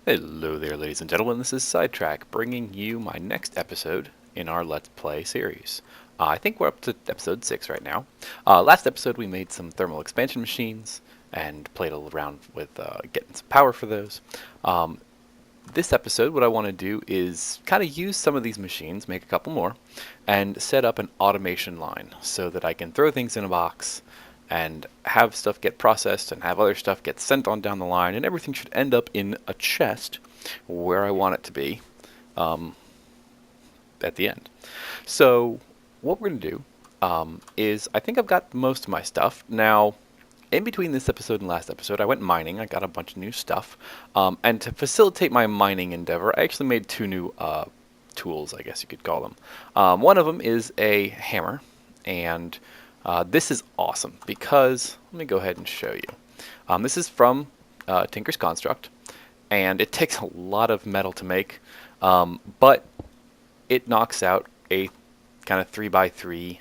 Hello there, ladies and gentlemen. This is Sidetrack, bringing you my next episode in our Let's Play series. I think we're up to episode 6 right now. Last episode we made some thermal expansion machines and played around with getting some power for those. This episode, what I want to do is kind of use some of these machines, make a couple more, and set up an automation line so that I can throw things in a box and have stuff get processed and have other stuff get sent on down the line, and everything should end up in a chest where I want it to be at the end. So what we're going to do is I think I've got most of my stuff. Now, in between this episode and last episode, I went mining. I got a bunch of new stuff. And to facilitate my mining endeavor, I actually made two new tools, I guess you could call them. One of them is a hammer, and this is awesome because, let me go ahead and show you. This is from Tinker's Construct, and it takes a lot of metal to make, but it knocks out a kind of 3x3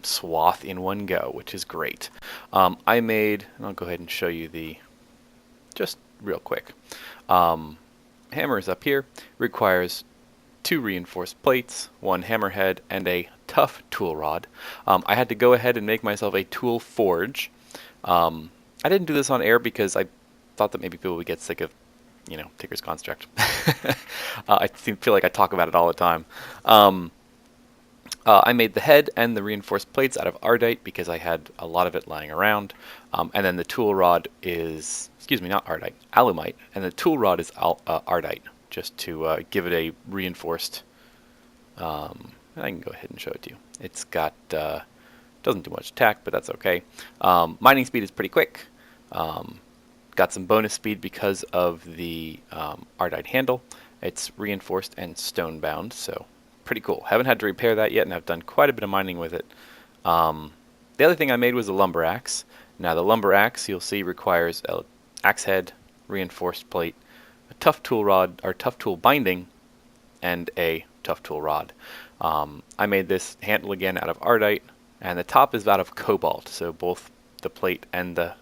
swath in one go, which is great. I made, and I'll go ahead and show you just real quick. Hammer is up here, requires 2 reinforced plates, 1 hammerhead, and a tough tool rod. I had to go ahead and make myself a tool forge. I didn't do this on air because I thought that maybe people would get sick of, Tinker's Construct. I feel like I talk about it all the time. I made the head and the reinforced plates out of ardite because I had a lot of it lying around. And then the tool rod is, not ardite, alumite. And the tool rod is ardite, just to give it a reinforced. I can go ahead and show it to you. It's got, doesn't do much attack, but that's okay. Mining speed is pretty quick. Got some bonus speed because of the ardite handle. It's reinforced and stone bound, so pretty cool. Haven't had to repair that yet, and I've done quite a bit of mining with it. The other thing I made was a lumber axe. Now the lumber axe, you'll see, requires an axe head, reinforced plate, a tough tool rod, or tough tool binding, and a tough tool rod. I made this handle again out of ardite, and the top is out of cobalt, so both the plate and the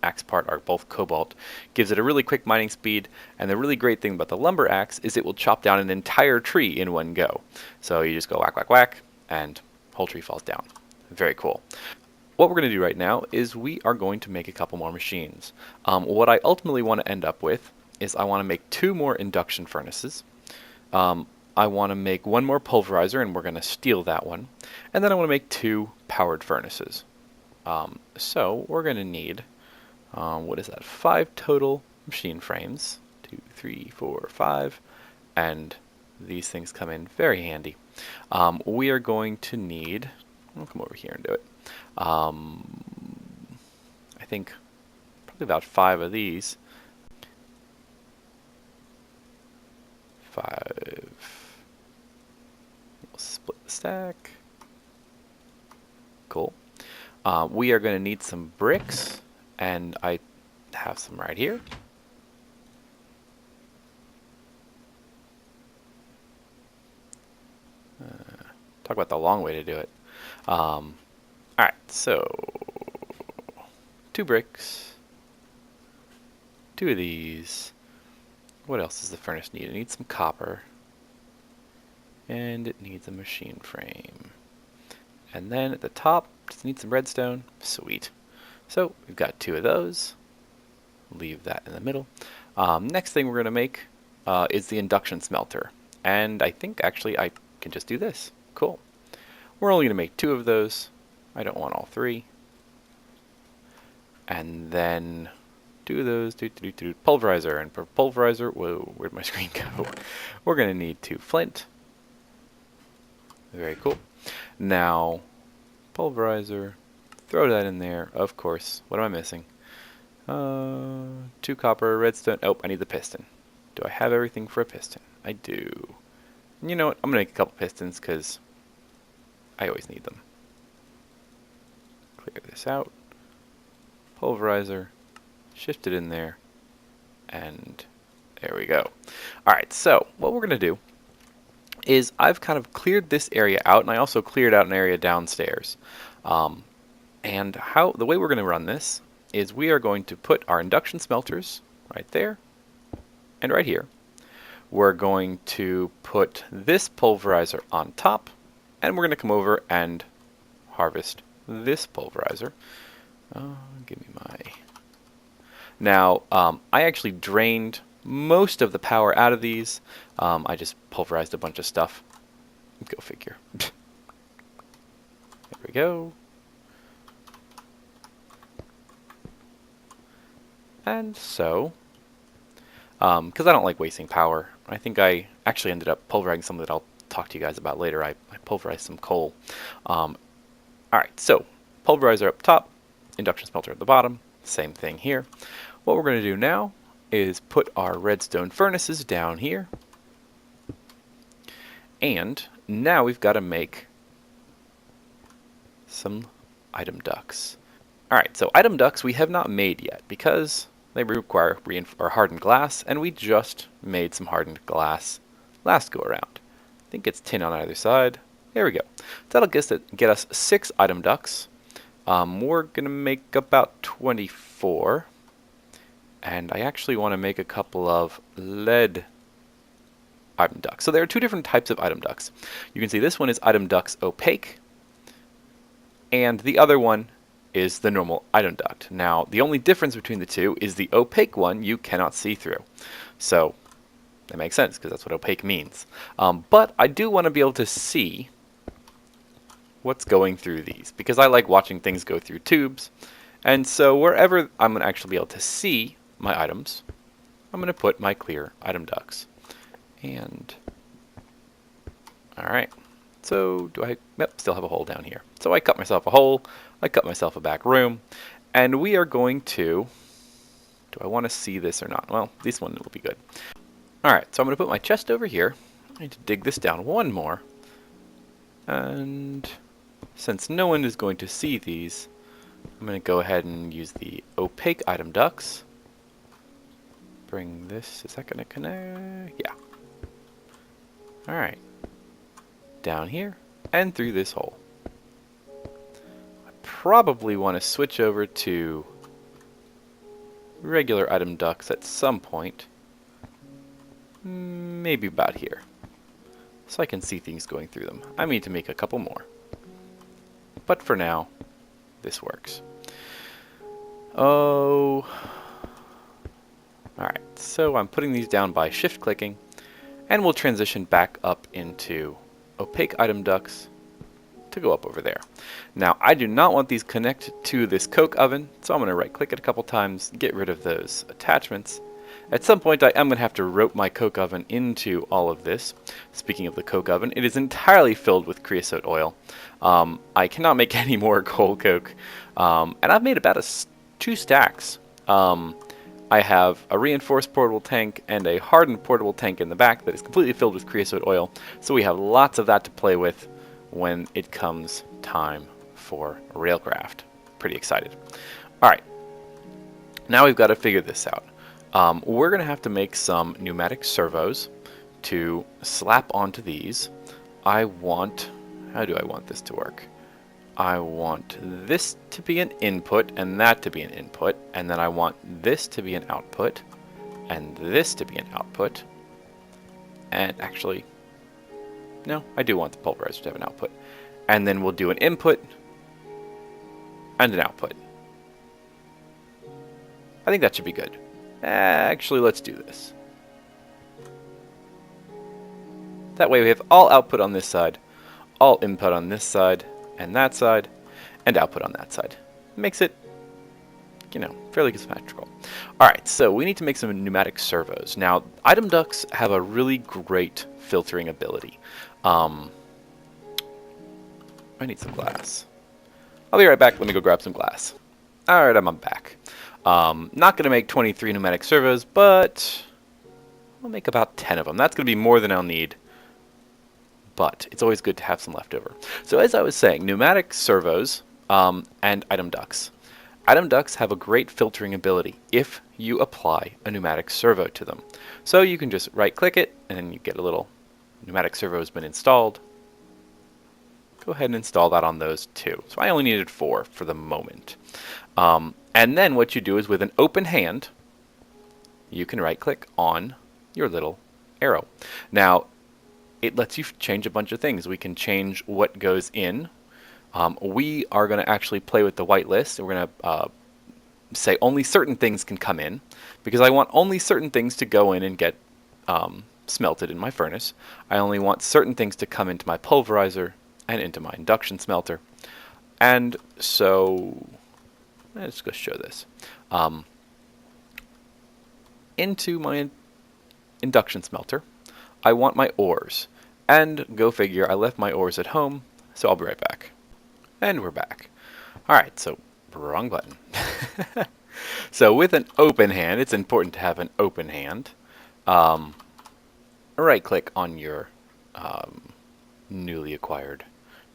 axe part are both cobalt. Gives it a really quick mining speed, and the really great thing about the lumber axe is it will chop down an entire tree in one go. So you just go whack, whack, whack, and whole tree falls down. Very cool. What we're going to do right now is we are going to make a couple more machines. What I ultimately want to end up with is I want to make 2 more induction furnaces. I want to make 1 more pulverizer, and we're going to steal that one. And then I want to make 2 powered furnaces. So we're going to need, what is that, 5 total machine frames. 2, 3, 4, 5. And these things come in very handy. We are going to need, I'll come over here and do it. I think probably about 5 of these. 5. We'll split the stack. Cool. We are going to need some bricks, and I have some right here. Talk about the long way to do it. Alright, so 2 bricks, 2 of these. What else does the furnace need? It needs some copper, and it needs a machine frame. And then at the top, just need some redstone. Sweet. So we've got 2 of those. Leave that in the middle. Next thing we're going to make is the induction smelter. And I think actually I can just do this. Cool. We're only going to make 2 of those. I don't want all 3. And then 2 of those. Pulverizer. And for pulverizer, whoa, where'd my screen go? We're going to need 2 flint. Very cool. Now, pulverizer. Throw that in there. Of course. What am I missing? 2 copper, redstone. Oh, I need the piston. Do I have everything for a piston? I do. And you know what? I'm going to make a couple pistons because I always need them. Clear this out. Pulverizer. Shift it in there. And there we go. Alright, so what we're going to do is I've kind of cleared this area out, and I also cleared out an area downstairs. And the way we're going to run this is we are going to put our induction smelters right there, and right here. We're going to put this pulverizer on top, and we're going to come over and harvest this pulverizer. Give me my... Now, I actually drained most of the power out of these. I just pulverized a bunch of stuff. Go figure. There we go. And so, because I don't like wasting power, I think I actually ended up pulverizing something that I'll talk to you guys about later. I pulverized some coal. Alright, so pulverizer up top, induction smelter at the bottom, same thing here. What we're going to do now is put our redstone furnaces down here. And now we've got to make some item ducts. Alright, so item ducts we have not made yet because they require hardened glass, and we just made some hardened glass last go around. I think it's tin on either side. There we go. That'll get us 6 item ducts. We're going to make about 24. And I actually want to make a couple of lead item ducts. So there are 2 different types of item ducts. You can see this one is item ducts opaque, and the other one is the normal item duct. Now, the only difference between the two is the opaque one you cannot see through. So that makes sense because that's what opaque means. But I do want to be able to see what's going through these because I like watching things go through tubes. And so wherever I'm going to actually be able to see my items, I'm going to put my clear item ducts. And alright, so do I, yep, still have a hole down here. So I cut myself a hole, I cut myself a back room, and we are going to, do I want to see this or not? Well, this one will be good. Alright, so I'm going to put my chest over here. I need to dig this down one more. And since no one is going to see these, I'm going to go ahead and use the opaque item ducts. Bring this, is that going to connect? Yeah. Alright. Down here and through this hole. I probably want to switch over to regular item ducts at some point. Maybe about here. So I can see things going through them. I need to make a couple more. But for now, this works. Oh. Alright, so I'm putting these down by shift clicking, and we'll transition back up into opaque item ducts to go up over there. Now, I do not want these connected to this coke oven, so I'm going to right click it a couple times, get rid of those attachments. At some point I am going to have to rope my coke oven into all of this. Speaking of the coke oven, it is entirely filled with creosote oil. I cannot make any more coal coke, and I've made about 2 stacks. I have a reinforced portable tank and a hardened portable tank in the back that is completely filled with creosote oil, so we have lots of that to play with when it comes time for Railcraft. Pretty excited. Alright, now we've got to figure this out. We're going to have to make some pneumatic servos to slap onto these. How do I want this to work? I want this to be an input and that to be an input, and then I want this to be an output and this to be an output. And actually, no, I do want the pulverizer to have an output. And then we'll do an input and an output. I think that should be good. Actually, let's do this. That way we have all output on this side, all input on this side, and that side, and output on that side. Makes it, you know, fairly symmetrical. Alright, so we need to make some pneumatic servos. Now, item ducts have a really great filtering ability. I need some glass. I'll be right back. Let me go grab some glass. Alright, I'm back. Not going to make 23 pneumatic servos, but I'll make about 10 of them. That's going to be more than I'll need, but it's always good to have some left over. So as I was saying, pneumatic servos and item ducts. Item ducts have a great filtering ability if you apply a pneumatic servo to them. So you can just right click it and then you get a little pneumatic servo has been installed. Go ahead and install that on those too. So I only needed 4 for the moment. And then what you do is with an open hand, you can right click on your little arrow. Now it lets you change a bunch of things. We can change what goes in. We are going to actually play with the whitelist. We're going to say only certain things can come in, because I want only certain things to go in and get smelted in my furnace. I only want certain things to come into my pulverizer and into my induction smelter. And so let's go show this. Into my induction smelter, I want my ores. And go figure, I left my ores at home, so I'll be right back. And we're back. Alright, so wrong button. So with an open hand, it's important to have an open hand. Right click on your newly acquired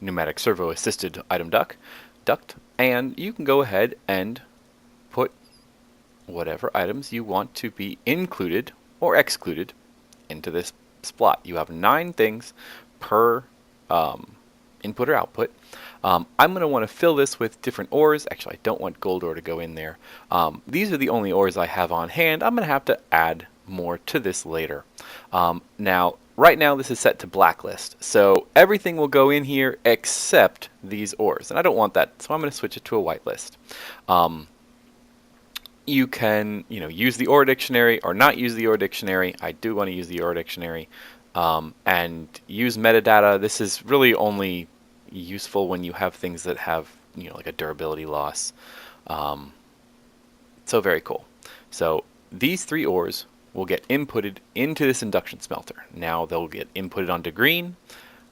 pneumatic servo assisted item duct, and you can go ahead and put whatever items you want to be included or excluded into this slot. You have 9 things per input or output. I'm going to want to fill this with different ores. Actually, I don't want gold ore to go in there. These are the only ores I have on hand. I'm going to have to add more to this later. Now, right now this is set to blacklist, so everything will go in here except these ores, and I don't want that, so I'm going to switch it to a whitelist. You can, use the ore dictionary or not use the ore dictionary. I do want to use the ore dictionary, and use metadata. This is really only useful when you have things that have, like a durability loss. So very cool. So these 3 ores will get inputted into this induction smelter. Now they'll get inputted onto green.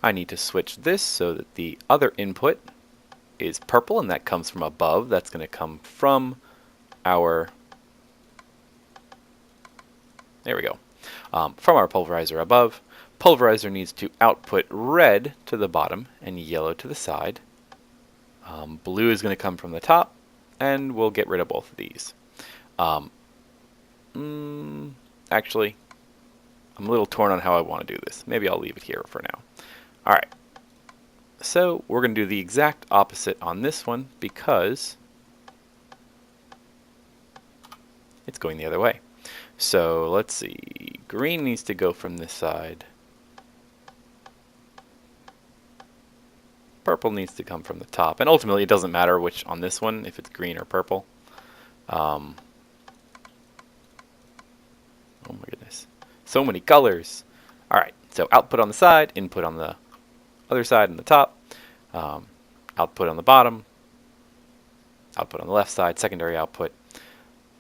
I need to switch this so that the other input is purple, and that comes from above. That's going to come from our, there we go, from our pulverizer above. Pulverizer needs to output red to the bottom and yellow to the side. Blue is going to come from the top, and we'll get rid of both of these. Actually, I'm a little torn on how I want to do this. Maybe I'll leave it here for now. Alright, so we're going to do the exact opposite on this one because it's going the other way. So let's see, green needs to go from this side. Purple needs to come from the top, and ultimately it doesn't matter which on this one, if it's green or purple. Oh my goodness, so many colors. Alright, so output on the side, input on the other side and the top, output on the bottom, output on the left side, secondary output.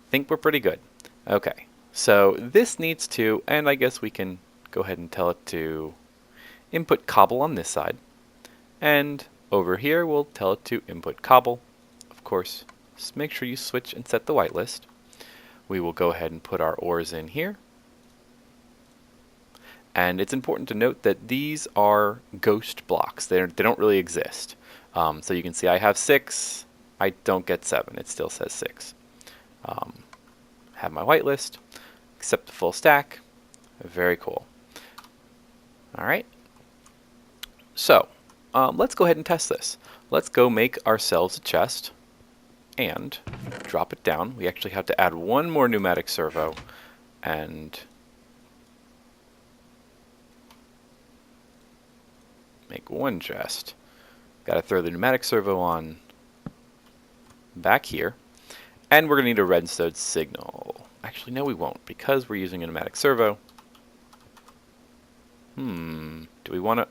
Think we're pretty good. Okay, so this needs to, and I guess we can go ahead and tell it to input cobble on this side, and over here we'll tell it to input cobble. Of course, just make sure you switch and set the whitelist. We will go ahead and put our ores in here. And it's important to note that these are ghost blocks. They don't really exist. So you can see I have 6. I don't get 7. It still says 6. Have my whitelist. Accept the full stack. Very cool. Alright. So, let's go ahead and test this. Let's go make ourselves a chest and drop it down. We actually have to add one more pneumatic servo and make one chest. Got to throw the pneumatic servo on back here, and we're going to need a redstone signal. Actually, no, we won't, because we're using a pneumatic servo. Do we want to?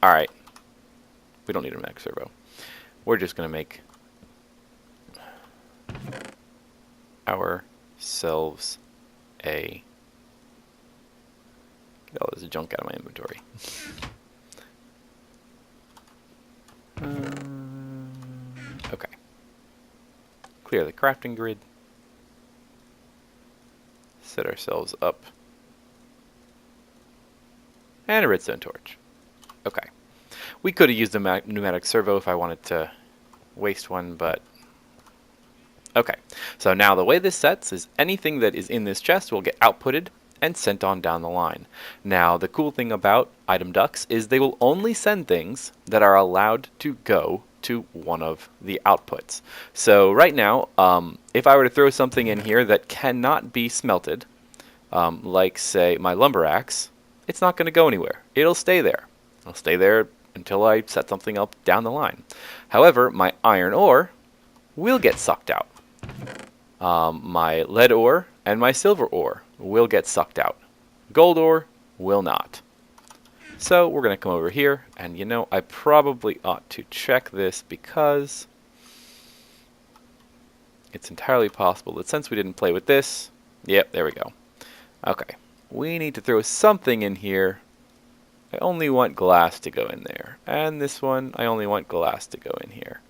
Alright, we don't need a pneumatic servo. We're just going to make ourselves a, get all this junk out of my inventory. Okay. Clear the crafting grid. Set ourselves up. And a redstone torch. Okay. We could have used a pneumatic servo if I wanted to waste one, but okay. So now the way this sets is anything that is in this chest will get outputted and sent on down the line. Now the cool thing about item ducts is they will only send things that are allowed to go to one of the outputs. So right now, if I were to throw something in here that cannot be smelted, like say my lumber axe, it's not going to go anywhere. It'll stay there. It'll stay there until I set something up down the line. However, my iron ore will get sucked out. My lead ore and my silver ore will get sucked out. Gold ore will not. So we're going to come over here, and you know, I probably ought to check this because it's entirely possible that since we didn't play with this, yep, there we go. Okay, we need to throw something in here. I only want glass to go in there, and this one, I only want glass to go in here.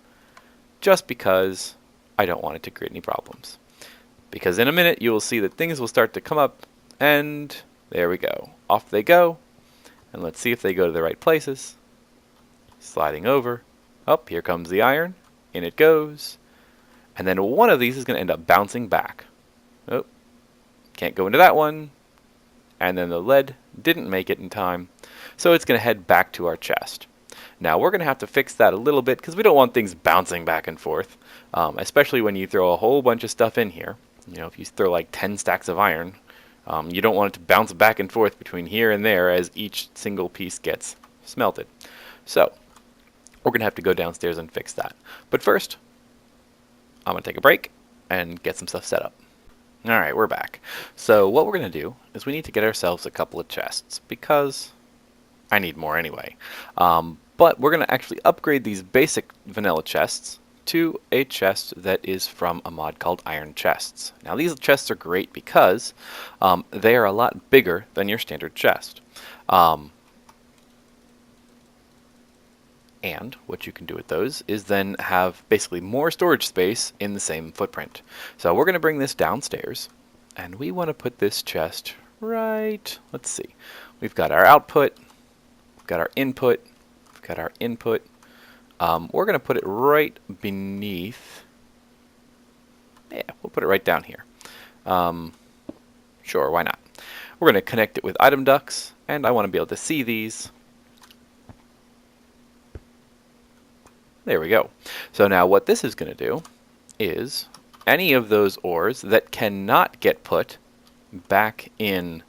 Just because I don't want it to create any problems. Because in a minute, you will see that things will start to come up, and there we go. Off they go. And let's see if they go to the right places. Sliding over. Up, here comes the iron. In it goes. And then one of these is going to end up bouncing back. Oh, can't go into that one. And then the lead didn't make it in time. So it's going to head back to our chest. Now we're going to have to fix that a little bit because we don't want things bouncing back and forth. Especially when you throw a whole bunch of stuff in here. You know, if you throw like 10 stacks of iron, you don't want it to bounce back and forth between here and there as each single piece gets smelted. So we're going to have to go downstairs and fix that. But first, I'm going to take a break and get some stuff set up. Alright, we're back. So what we're going to do is we need to get ourselves a couple of chests because I need more anyway. But we're going to actually upgrade these basic vanilla chests to a chest that is from a mod called Iron Chests. Now these chests are great because they are a lot bigger than your standard chest. And what you can do with those is then have basically more storage space in the same footprint. So we're going to bring this downstairs, and we want to put this chest right, let's see, we've got our output, we've got our input, we've got our input. We're going to put it right beneath, yeah, we'll put it right down here. Sure, why not? We're going to connect it with item ducts, and I want to be able to see these. There we go. So now what this is going to do is any of those ores that cannot get put back in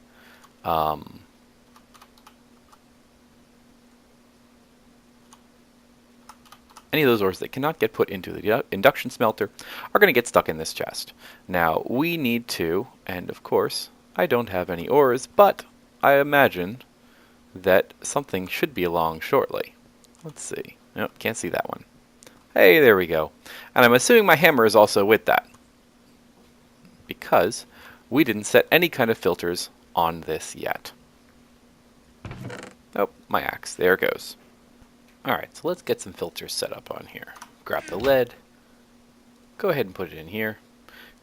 any of those ores that cannot get put into the induction smelter are going to get stuck in this chest. Now we need to, and of course I don't have any ores, but I imagine that something should be along shortly. Let's see. Nope, can't see that one. Hey, there we go. And I'm assuming my hammer is also with that, because we didn't set any kind of filters on this yet. Oh, my axe. There it goes. Alright, so let's get some filters set up on here. Grab the lead. Go ahead and put it in here.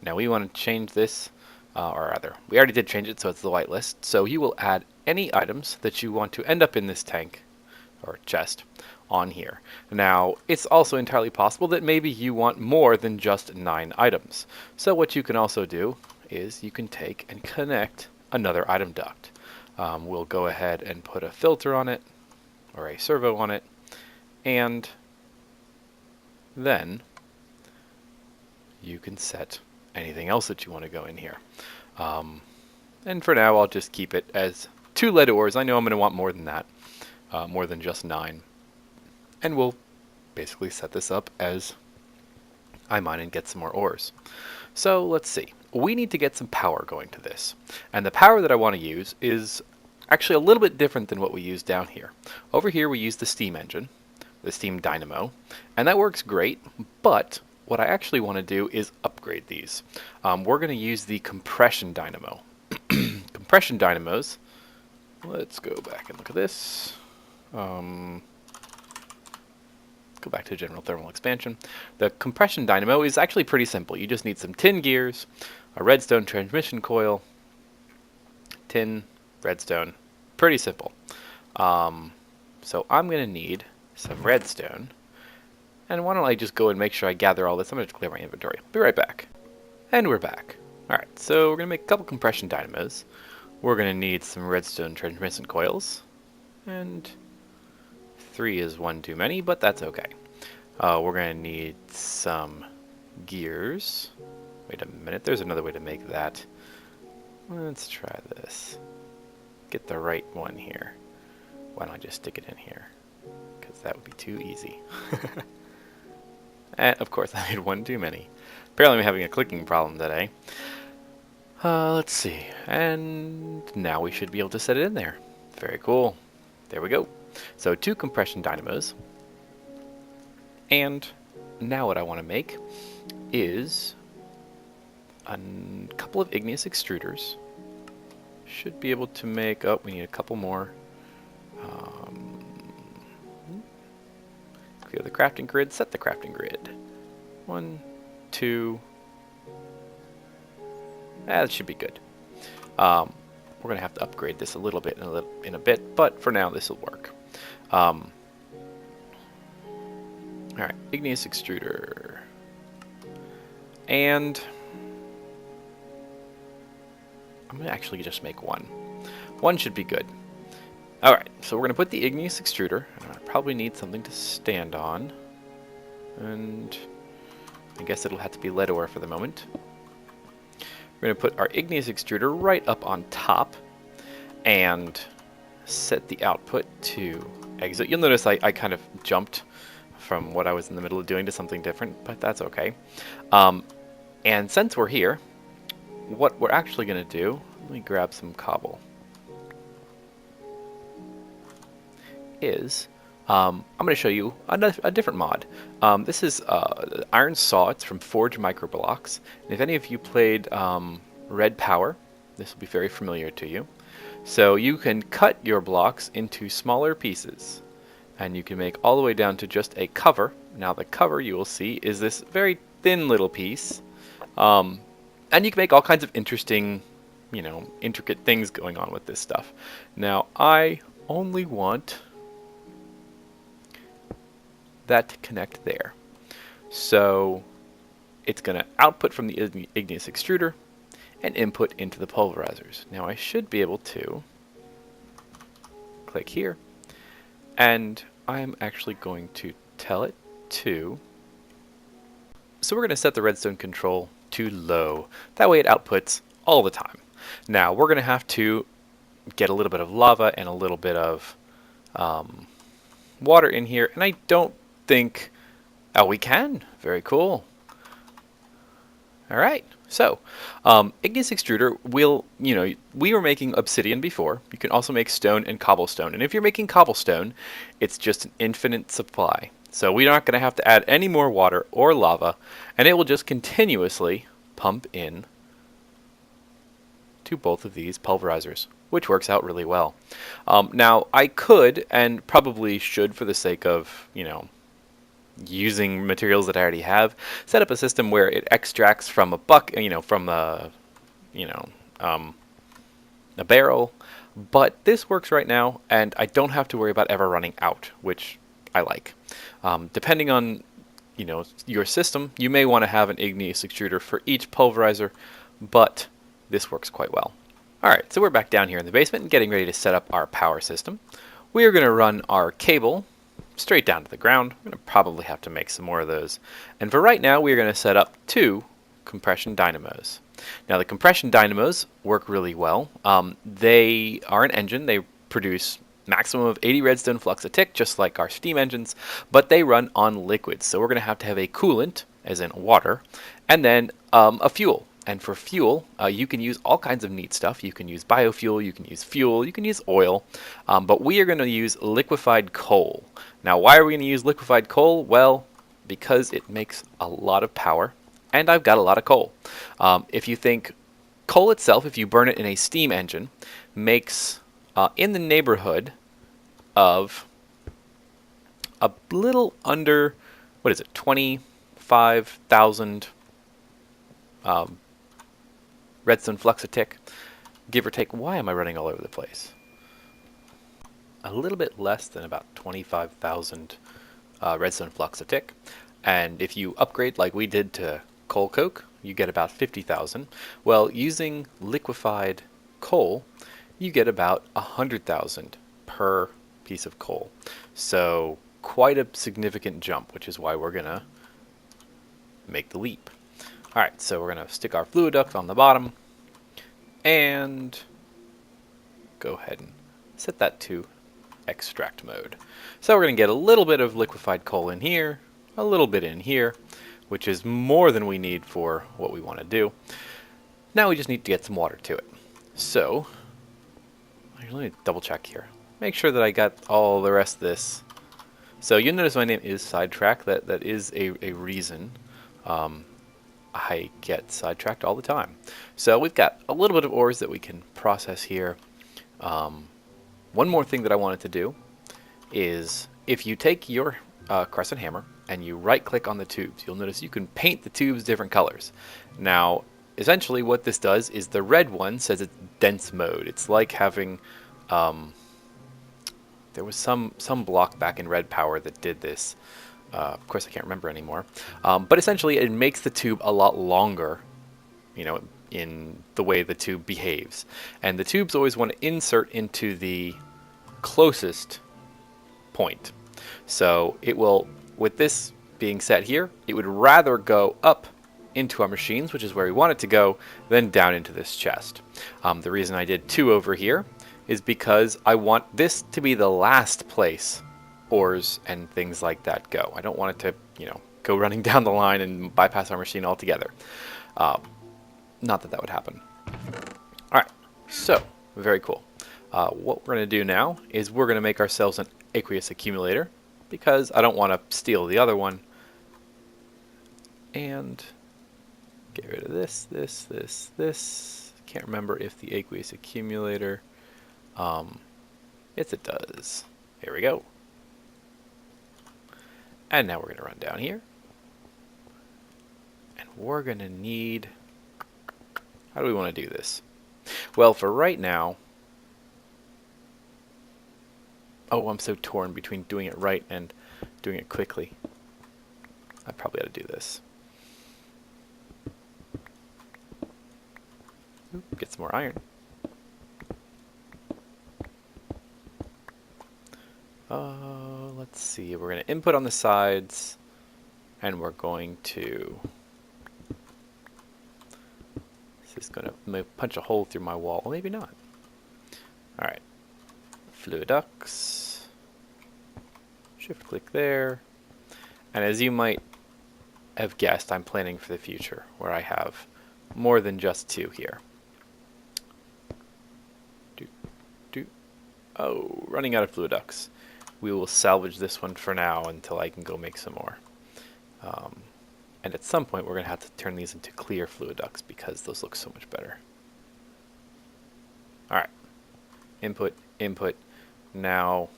Now we want to change this, or rather, we already did change it so it's the whitelist. So you will add any items that you want to end up in this tank, or chest, on here. Now, it's also entirely possible that maybe you want more than just 9 items. So what you can also do is you can take and connect another item duct. We'll go ahead and put a filter on it, or a servo on it, and then you can set anything else that you want to go in here. And for now, I'll just keep it as 2 lead ores. I know I'm going to want more than that, more than just 9. And we'll basically set this up as I mine and get some more ores. So let's see. We need to get some power going to this. And the power that I want to use is actually a little bit different than what we use down here. Over here we use the steam engine, the steam dynamo, and that works great, but what I actually want to do is upgrade these. We're going to use the compression dynamo. Compression dynamos, let's go back and look at this. Go back to general thermal expansion. The compression dynamo is actually pretty simple. You just need some tin gears, a redstone transmission coil, tin, redstone, pretty simple. So I'm going to need some redstone, and why don't I just go and make sure I gather all this. I'm going to clear my inventory. Be right back. And we're back. Alright, so we're going to make a couple compression dynamos. We're going to need some redstone transmission coils, and 3 is one too many, but that's okay. We're going to need some gears. Wait a minute, there's another way to make that. Let's try this. Get the right one here. Why don't I just stick it in here? Because that would be too easy. And of course I made one too many. Apparently I'm having a clicking problem today. Let's see. And now we should be able to set it in there. Very cool. There we go. So 2 compression dynamos. And now what I want to make is a couple of igneous extruders. Should be able to make, oh, we need a couple more. Clear the crafting grid, set the crafting grid. 1, 2. That should be good. We're going to have to upgrade this a little bit in a bit, but for now this will work. Alright, igneous extruder. And I'm going to actually just make one. One should be good. Alright, so we're going to put the igneous extruder. I probably need something to stand on. And I guess it'll have to be lead ore for the moment. We're going to put our igneous extruder right up on top and set the output to exit. You'll notice I kind of jumped from what I was in the middle of doing to something different, but that's okay. And since we're here, what we're actually going to do, let me grab some cobble, is I'm going to show you a different mod. This is Iron Saw. It's from Forge Microblocks. And if any of you played Red Power, this will be very familiar to you. So you can cut your blocks into smaller pieces, and you can make all the way down to just a cover. Now the cover, you will see, is this very thin little piece. And you can make all kinds of interesting, intricate things going on with this stuff. Now I only want that to connect there. So it's going to output from the igneous extruder and input into the pulverizers. Now I should be able to click here, and I'm actually going to tell it to, so we're going to set the redstone control to low. That way it outputs all the time. Now we're going to have to get a little bit of lava and a little bit of water in here, and I don't think, oh, we can. Very cool. All right. So, igneous extruder will, we were making obsidian before. You can also make stone and cobblestone. And if you're making cobblestone, it's just an infinite supply. So we're not going to have to add any more water or lava, and it will just continuously pump in to both of these pulverizers, which works out really well. Now, I could, and probably should for the sake of, using materials that I already have, set up a system where it extracts from a from a barrel, but this works right now, and I don't have to worry about ever running out, which I like. Depending on your system, you may want to have an igneous extruder for each pulverizer, but this works quite well. Alright, so we're back down here in the basement and getting ready to set up our power system. We are going to run our cable straight down to the ground. We're going to probably have to make some more of those. And for right now, we're going to set up 2 compression dynamos. Now the compression dynamos work really well. They are an engine. They produce maximum of 80 redstone flux a tick, just like our steam engines, but they run on liquids. So we're going to have a coolant, as in water, and then a fuel. And for fuel, you can use all kinds of neat stuff. You can use biofuel, you can use fuel, you can use oil, but we are going to use liquefied coal. Now, why are we going to use liquefied coal? Well, because it makes a lot of power, and I've got a lot of coal. If you think coal itself, if you burn it in a steam engine, makes in the neighborhood of a little under, 25,000 redstone flux a tick, give or take. Why am I running all over the place? A little bit less than about 25,000 redstone flux a tick. And if you upgrade like we did to coal coke, you get about 50,000. Well, using liquefied coal, you get about 100,000 per piece of coal. So quite a significant jump, which is why we're going to make the leap. Alright, so we're going to stick our fluid duct on the bottom, and go ahead and set that to extract mode. So we're going to get a little bit of liquefied coal in here, a little bit in here, which is more than we need for what we want to do. Now we just need to get some water to it. So, let me double check here. Make sure that I got all the rest of this. So you'll notice my name is Sidetrack. That is a reason I get sidetracked all the time. So we've got a little bit of ores that we can process here. One more thing that I wanted to do is if you take your crescent hammer and you right click on the tubes, you'll notice you can paint the tubes different colors. Now essentially what this does is the red one says it's dense mode. It's like having there was some block back in Red Power that did this. Of course I can't remember anymore. But essentially it makes the tube a lot longer, you know, in the way the tube behaves. And the tubes always want to insert into the closest point. So it will, with this being set here, it would rather go up into our machines, which is where we want it to go, than down into this chest. The reason I did 2 over here is because I want this to be the last place ores and things like that go. I don't want it to, you know, go running down the line and bypass our machine altogether. Not that that would happen. Alright, so, very cool. What we're going to do now is we're going to make ourselves an aqueous accumulator, because I don't want to steal the other one. And get rid of this, this. Can't remember if the aqueous accumulator... yes, it does. Here we go. And now we're going to run down here. And we're going to need... How do we want to do this? Well, for right now... Oh, I'm so torn between doing it right and doing it quickly. I probably ought to do this. Get some more iron. Let's see. We're going to input on the sides, and we're going to... This is going to punch a hole through my wall. Well, maybe not. All right. Fluid ducts. Shift click there. And as you might have guessed, I'm planning for the future, where I have more than just 2 here. Oh, running out of fluid ducts. We will salvage this one for now until I can go make some more. And at some point we're going to have to turn these into clear fluid ducts because those look so much better. Alright. Input, input. Now,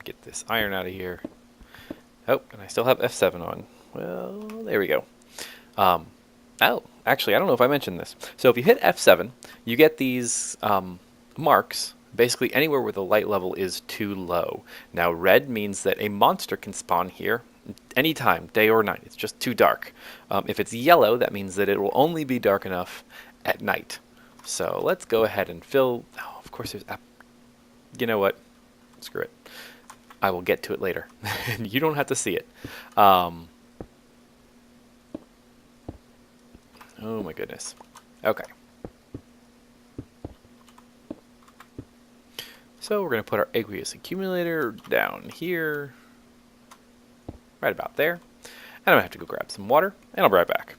get this iron out of here. Oh, and I still have F7 on. Well, there we go. Oh, actually, I don't know if I mentioned this. So if you hit F7, you get these marks basically anywhere where the light level is too low. Now, red means that a monster can spawn here anytime, day or night. It's just too dark. If it's yellow, that means that it will only be dark enough at night. So let's go ahead and fill... Oh, of course there's... You know what? Screw it. I will get to it later. You don't have to see it. Oh my goodness. Okay. So we're going to put our aqueous accumulator down here. Right about there. And I'm going to have to go grab some water, and I'll be right back.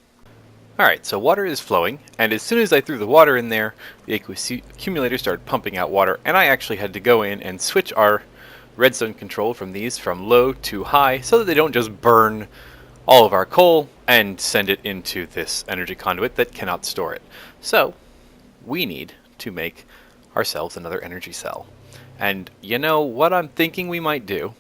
Alright, so water is flowing, and as soon as I threw the water in there, the aqueous accumulator started pumping out water, and I actually had to go in and switch our redstone control from these from low to high so that they don't just burn all of our coal and send it into this energy conduit that cannot store it. So we need to make ourselves another energy cell. And you know what I'm thinking we might do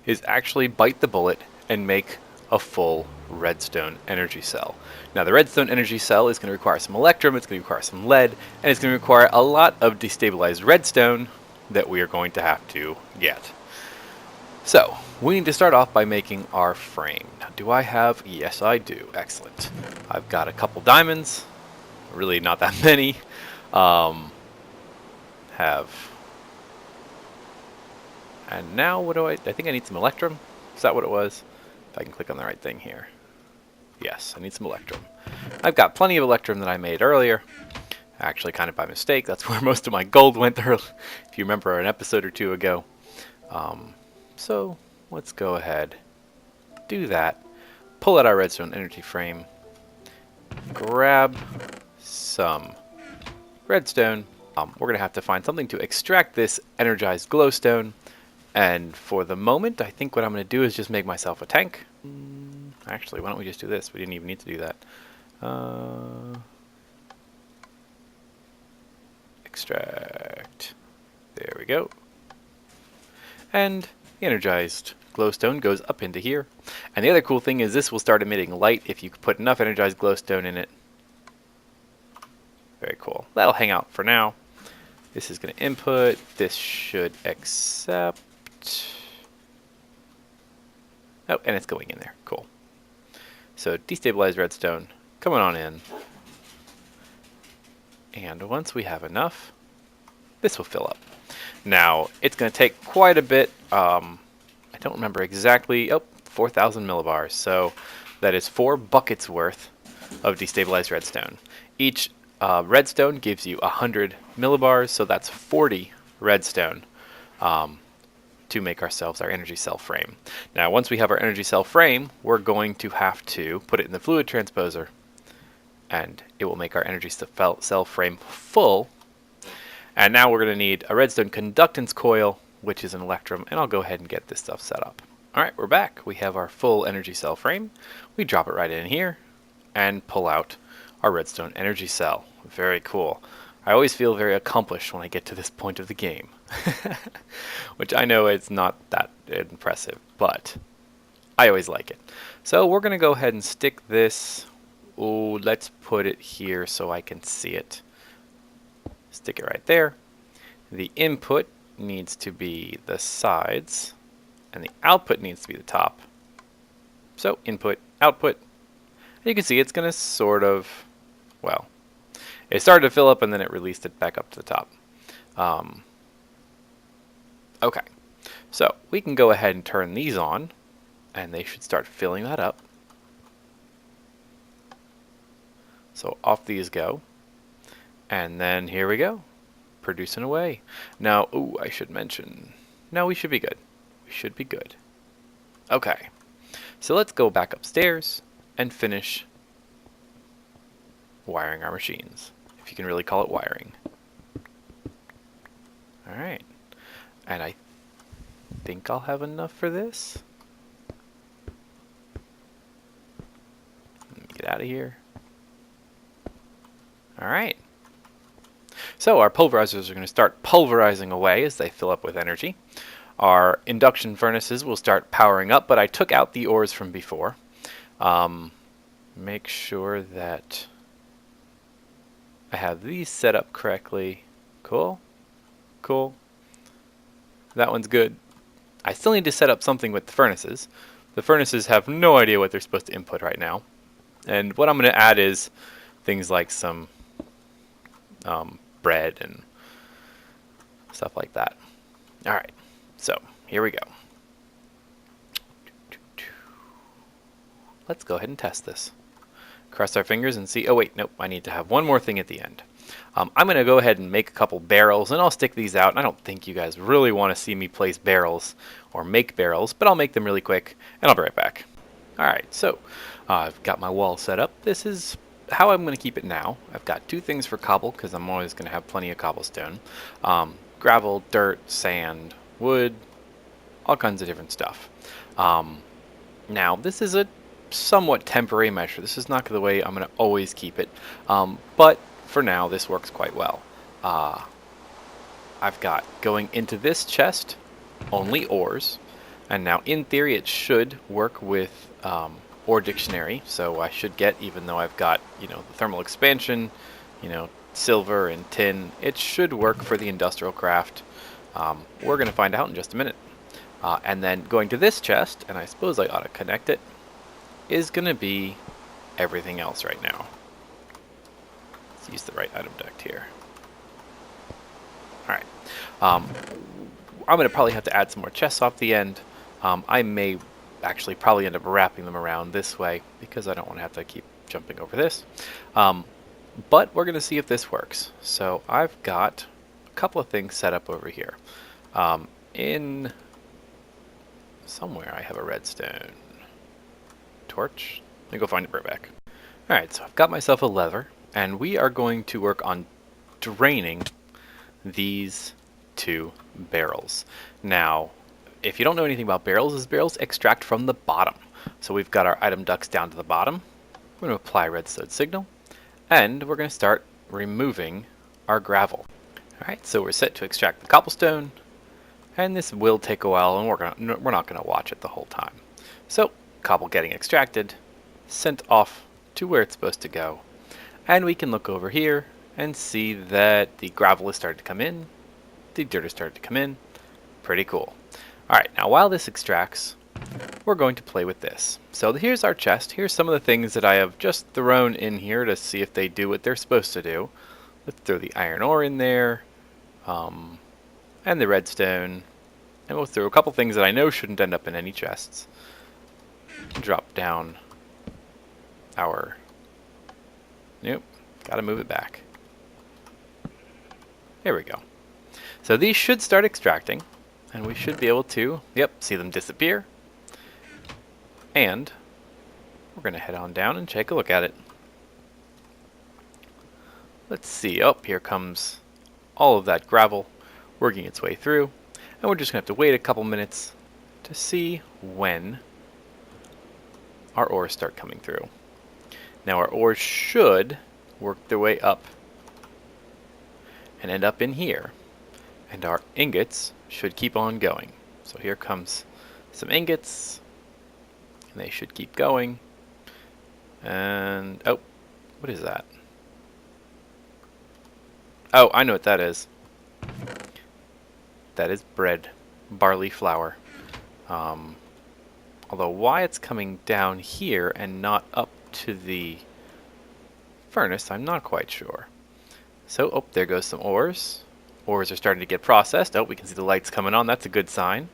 is actually bite the bullet and make a full redstone energy cell. Now the redstone energy cell is going to require some electrum, it's going to require some lead, and it's going to require a lot of destabilized redstone that we are going to have to get. So we need to start off by making our frame. Now do I have? Yes I do. Excellent. I've got a couple diamonds, really not that many. And now what do I think I need some electrum. Is that what it was? If I can click on the right thing here. Yes, I need some electrum. I've got plenty of electrum that I made earlier, Actually, kind of by mistake. That's where most of my gold went through, if you remember an episode or two ago. So let's go ahead, do that, pull out our redstone energy frame, grab some redstone. We're going to have to find something to extract this energized glowstone. And for the moment, I think what I'm going to do is just make myself a tank. Actually, why don't we just do this? We didn't even need to do that. Extract. There we go. And the energized glowstone goes up into here. And the other cool thing is this will start emitting light if you put enough energized glowstone in it. Very cool. That'll hang out for now. This is going to input. This should accept. Oh, and it's going in there. Cool. So destabilized redstone coming on in. And once we have enough, this will fill up. Now, it's going to take quite a bit. I don't remember exactly. Oh, 4,000 millibars. So that is 4 buckets worth of destabilized redstone. Each redstone gives you 100 millibars, so that's 40 redstone to make ourselves our energy cell frame. Now, once we have our energy cell frame, we're going to have to put it in the fluid transposer, and it will make our energy cell frame full. And now we're going to need a redstone conductance coil, which is an electrum, and I'll go ahead and get this stuff set up. All right, we're back. We have our full energy cell frame. We drop it right in here and pull out our redstone energy cell. Very cool. I always feel very accomplished when I get to this point of the game, which I know it's not that impressive, but I always like it. So we're going to go ahead and stick this. Oh, let's put it here so I can see it. Stick it right there. The input needs to be the sides, and the output needs to be the top. So input, output. And you can see it's going to sort of, well, it started to fill up and then it released it back up to the top. Okay, so we can go ahead and turn these on, and they should start filling that up. So off these go. And then here we go, producing away. Now, ooh, I should mention, no, we should be good. We should be good. Okay, so let's go back upstairs and finish wiring our machines, if you can really call it wiring. All right, and I think I'll have enough for this. Let me get out of here. All right. So our pulverizers are going to start pulverizing away as they fill up with energy. Our induction furnaces will start powering up, but I took out the ores from before. Make sure that I have these set up correctly. Cool. Cool. That one's good. I still need to set up something with the furnaces. The furnaces have no idea what they're supposed to input right now. And what I'm going to add is things like some bread and stuff like that. All right, so here we go. Let's go ahead and test this. Cross our fingers and see. Oh wait, nope, I need to have one more thing at the end. I'm going to go ahead and make a couple barrels, and I'll stick these out. I don't think you guys really want to see me place barrels or make barrels, but I'll make them really quick, and I'll be right back. All right, so I've got my wall set up. This is how I'm going to keep it now. I've got 2 things for cobble, because I'm always going to have plenty of cobblestone. Gravel, dirt, sand, wood, all kinds of different stuff. Now, this is a somewhat temporary measure. This is not the way I'm going to always keep it. But for now, this works quite well. I've got going into this chest only ores. And now, in theory, it should work with ore dictionary, so I should get, even though I've got, the thermal expansion, silver and tin, it should work for the industrial craft. We're going to find out in just a minute. And then going to this chest, and I suppose I ought to connect it, is going to be everything else right now. Let's use the right item duct here. All right. I'm going to probably have to add some more chests off the end. I may actually probably end up wrapping them around this way because I don't want to have to keep jumping over this. But we're going to see if this works. So I've got a couple of things set up over here. In somewhere I have a redstone torch. Let me go find it right back. Alright, so I've got myself a lever, and we are going to work on draining these two barrels. Now, if you don't know anything about barrels, is barrels extract from the bottom. So we've got our item ducts down to the bottom. We're going to apply redstone signal, and we're going to start removing our gravel. Alright, so we're set to extract the cobblestone, and this will take a while, and we're not going to watch it the whole time. So, cobble getting extracted, sent off to where it's supposed to go. And we can look over here and see that the gravel has started to come in, the dirt has started to come in. Pretty cool. Alright, now while this extracts, we're going to play with this. So here's our chest. Here's some of the things that I have just thrown in here to see if they do what they're supposed to do. Let's throw the iron ore in there, and the redstone. And we'll throw a couple things that I know shouldn't end up in any chests. Drop down our... Nope, gotta move it back. There we go. So these should start extracting, and we should be able to, yep, see them disappear. And we're going to head on down and take a look at it. Let's see. Oh, here comes all of that gravel working its way through. And we're just going to have to wait a couple minutes to see when our ores start coming through. Now our ores should work their way up and end up in here. And our ingots should keep on going. So here comes some ingots. And they should keep going. And, oh, what is that? Oh, I know what that is. That is bread, barley flour. Although why it's coming down here and not up to the furnace, I'm not quite sure. So, oh, there goes some ores. Ores are starting to get processed. Oh, we can see the lights coming on. That's a good sign.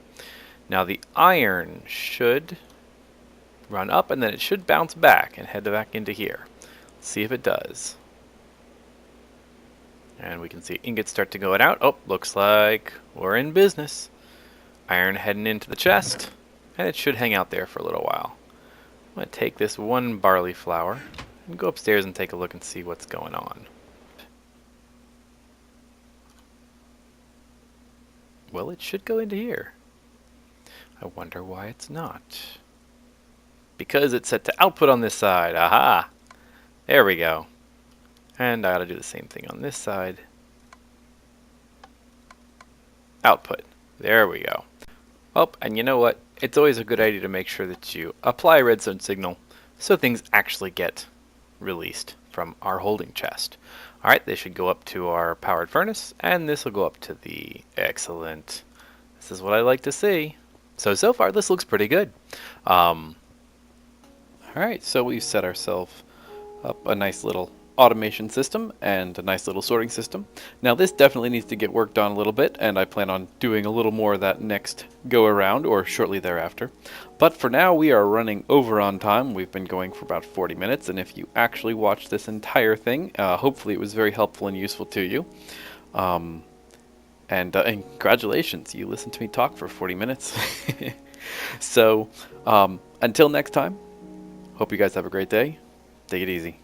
Now the iron should run up, and then it should bounce back and head back into here. Let's see if it does. And we can see ingots start to go out. Oh, looks like we're in business. Iron heading into the chest, and it should hang out there for a little while. I'm going to take this one barley flour and go upstairs and take a look and see what's going on. Well, it should go into here. I wonder why it's not. Because it's set to output on this side. Aha! There we go. And I gotta do the same thing on this side. Output. There we go. Oh, and you know what? It's always a good idea to make sure that you apply a redstone signal so things actually get released from our holding chest. Alright, they should go up to our powered furnace, and this will go up to the... Excellent. This is what I like to see. So far this looks pretty good. Alright, so we've set ourselves up a nice little automation system and a nice little sorting system. Now this definitely needs to get worked on a little bit, and I plan on doing a little more of that next go around or shortly thereafter. But for now we are running over on time. We've been going for about 40 minutes, and if you actually watched this entire thing, hopefully it was very helpful and useful to you. And congratulations, you listened to me talk for 40 minutes. So until next time, hope you guys have a great day. Take it easy.